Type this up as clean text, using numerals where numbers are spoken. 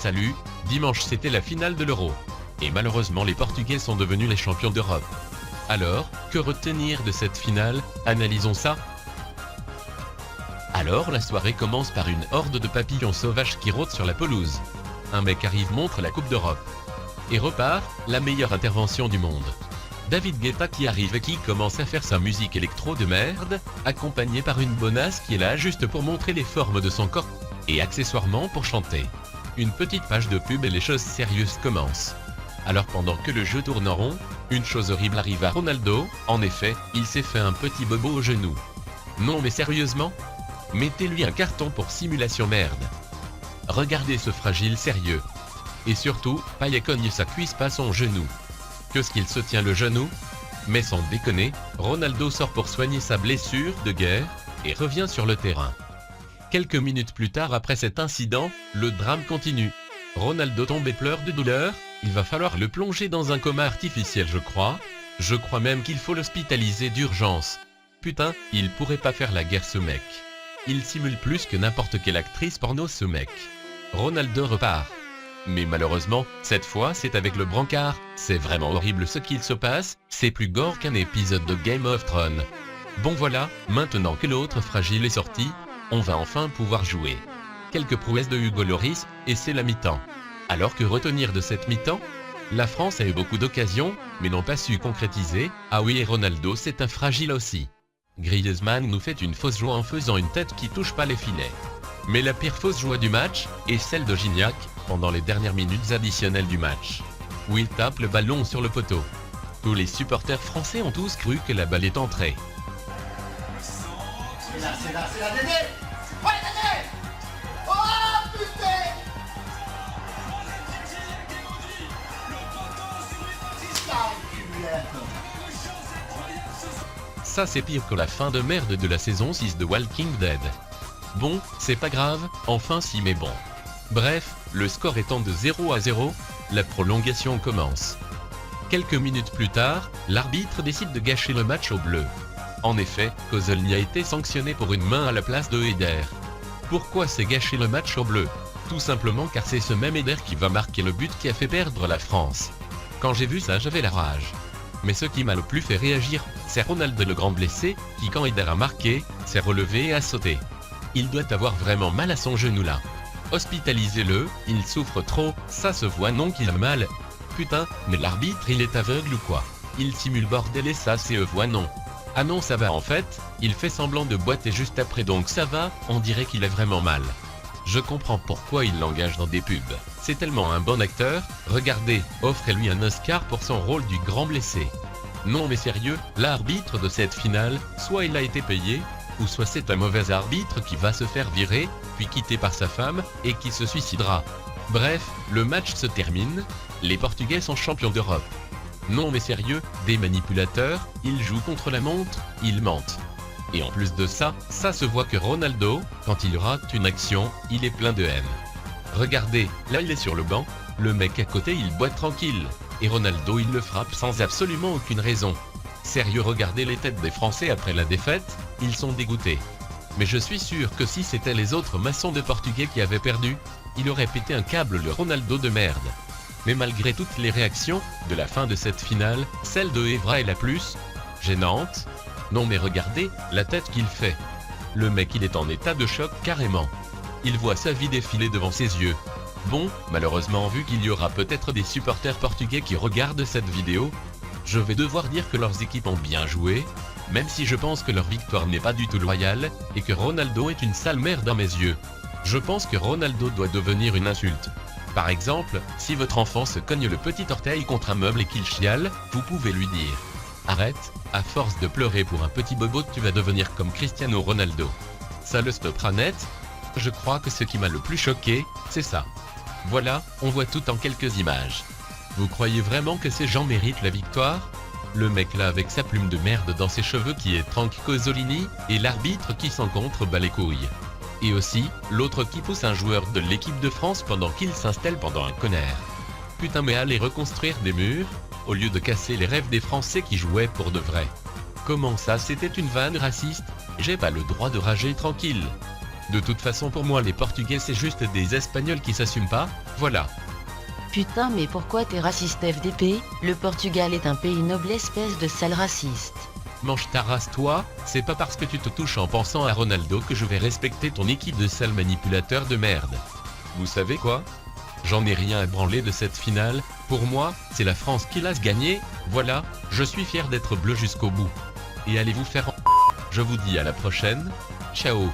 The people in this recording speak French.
Salut, dimanche c'était la finale de l'Euro. Et malheureusement les Portugais sont devenus les champions d'Europe. Alors, que retenir de cette finale? Analysons ça. Alors la soirée commence par une horde de papillons sauvages qui rôdent sur la pelouse. Un mec arrive, montre la Coupe d'Europe. Et repart, la meilleure intervention du monde. David Guetta qui arrive et qui commence à faire sa musique électro de merde, accompagné par une bonasse qui est là juste pour montrer les formes de son corps, et accessoirement pour chanter. Une petite page de pub et les choses sérieuses commencent. Alors pendant que le jeu tourne en rond, une chose horrible arrive à Ronaldo, en effet, il s'est fait un petit bobo au genou. Non mais sérieusement? Mettez-lui un carton pour simulation merde. Regardez ce fragile sérieux. Et surtout, Payet cogne sa cuisse pas son genou. Qu'est-ce qu'il se tient le genou? Mais sans déconner, Ronaldo sort pour soigner sa blessure de guerre, et revient sur le terrain. Quelques minutes plus tard après cet incident, le drame continue. Ronaldo tombe et pleure de douleur, il va falloir le plonger dans un coma artificiel je crois. Je crois même qu'il faut l'hospitaliser d'urgence. Putain, il pourrait pas faire la guerre ce mec. Il simule plus que n'importe quelle actrice porno ce mec. Ronaldo repart. Mais malheureusement, cette fois c'est avec le brancard, c'est vraiment horrible ce qu'il se passe, c'est plus gore qu'un épisode de Game of Thrones. Bon voilà, maintenant que l'autre fragile est sorti, on va enfin pouvoir jouer. Quelques prouesses de Hugo Lloris, et c'est la mi-temps. Alors que retenir de cette mi-temps? La France a eu beaucoup d'occasions, mais n'ont pas su concrétiser, ah oui et Ronaldo c'est un fragile aussi. Griezmann nous fait une fausse joie en faisant une tête qui touche pas les filets. Mais la pire fausse joie du match est celle de Gignac, pendant les dernières minutes additionnelles du match, où il tape le ballon sur le poteau. Tous les supporters français ont tous cru que la balle est entrée. C'est la Dédé. Ouais Dédé. Oh putain. Ça c'est pire que la fin de merde de la saison 6 de Walking Dead. Bon, c'est pas grave, enfin si mais bon. Bref, le score étant de 0-0, la prolongation commence. Quelques minutes plus tard, l'arbitre décide de gâcher le match aux Bleus. En effet, Kozolny a été sanctionné pour une main à la place de Eder. Pourquoi c'est gâcher le match aux Bleus? Tout simplement car c'est ce même Eder qui va marquer le but qui a fait perdre la France. Quand j'ai vu ça j'avais la rage. Mais ce qui m'a le plus fait réagir, c'est Ronaldo le grand blessé, qui quand Eder a marqué, s'est relevé et a sauté. Il doit avoir vraiment mal à son genou là. Hospitalisez-le, il souffre trop, ça se voit non qu'il a mal. Putain, mais l'arbitre il est aveugle ou quoi? Il simule bordel et ça se voit non. Ah non ça va en fait, il fait semblant de boiter juste après donc ça va, on dirait qu'il a vraiment mal. Je comprends pourquoi il l'engage dans des pubs, c'est tellement un bon acteur, regardez, offrez-lui un Oscar pour son rôle du grand blessé. Non mais sérieux, l'arbitre de cette finale, soit il a été payé, ou soit c'est un mauvais arbitre qui va se faire virer, puis quitter par sa femme, et qui se suicidera. Bref, le match se termine, les Portugais sont champions d'Europe. Non mais sérieux, des manipulateurs, ils jouent contre la montre, ils mentent. Et en plus de ça, ça se voit que Ronaldo, quand il rate une action, il est plein de haine. Regardez, là il est sur le banc, le mec à côté il boit tranquille, et Ronaldo il le frappe sans absolument aucune raison. Sérieux, regardez les têtes des Français après la défaite, ils sont dégoûtés. Mais je suis sûr que si c'était les autres maçons de Portugais qui avaient perdu, il aurait pété un câble le Ronaldo de merde. Mais malgré toutes les réactions, de la fin de cette finale, celle de Evra est la plus gênante. Non mais regardez, la tête qu'il fait. Le mec il est en état de choc carrément. Il voit sa vie défiler devant ses yeux. Bon, malheureusement vu qu'il y aura peut-être des supporters portugais qui regardent cette vidéo, je vais devoir dire que leurs équipes ont bien joué, même si je pense que leur victoire n'est pas du tout loyale, et que Ronaldo est une sale merde à mes yeux. Je pense que Ronaldo doit devenir une insulte. Par exemple, si votre enfant se cogne le petit orteil contre un meuble et qu'il chiale, vous pouvez lui dire « Arrête, à force de pleurer pour un petit bobo tu vas devenir comme Cristiano Ronaldo ». Ça le stoppera net. Je crois que ce qui m'a le plus choqué, c'est ça. Voilà, on voit tout en quelques images. Vous croyez vraiment que ces gens méritent la victoire? Le mec là avec sa plume de merde dans ses cheveux qui est Franck Kozolny, et l'arbitre qui s'en contre bat les couilles. Et aussi, l'autre qui pousse un joueur de l'équipe de France pendant qu'il s'installe pendant un connard. Putain mais allez reconstruire des murs, au lieu de casser les rêves des Français qui jouaient pour de vrai. Comment ça c'était une vanne raciste? J'ai pas le droit de rager tranquille. De toute façon pour moi les Portugais c'est juste des Espagnols qui s'assument pas, voilà. Putain, mais pourquoi t'es raciste FDP? Le Portugal est un pays noble, espèce de sale raciste. Mange ta race toi, c'est pas parce que tu te touches en pensant à Ronaldo que je vais respecter ton équipe de sales manipulateurs de merde. Vous savez quoi? J'en ai rien à branler de cette finale, pour moi, c'est la France qui l'a gagné, voilà, je suis fier d'être bleu jusqu'au bout. Et allez vous faire en... Je vous dis à la prochaine, ciao.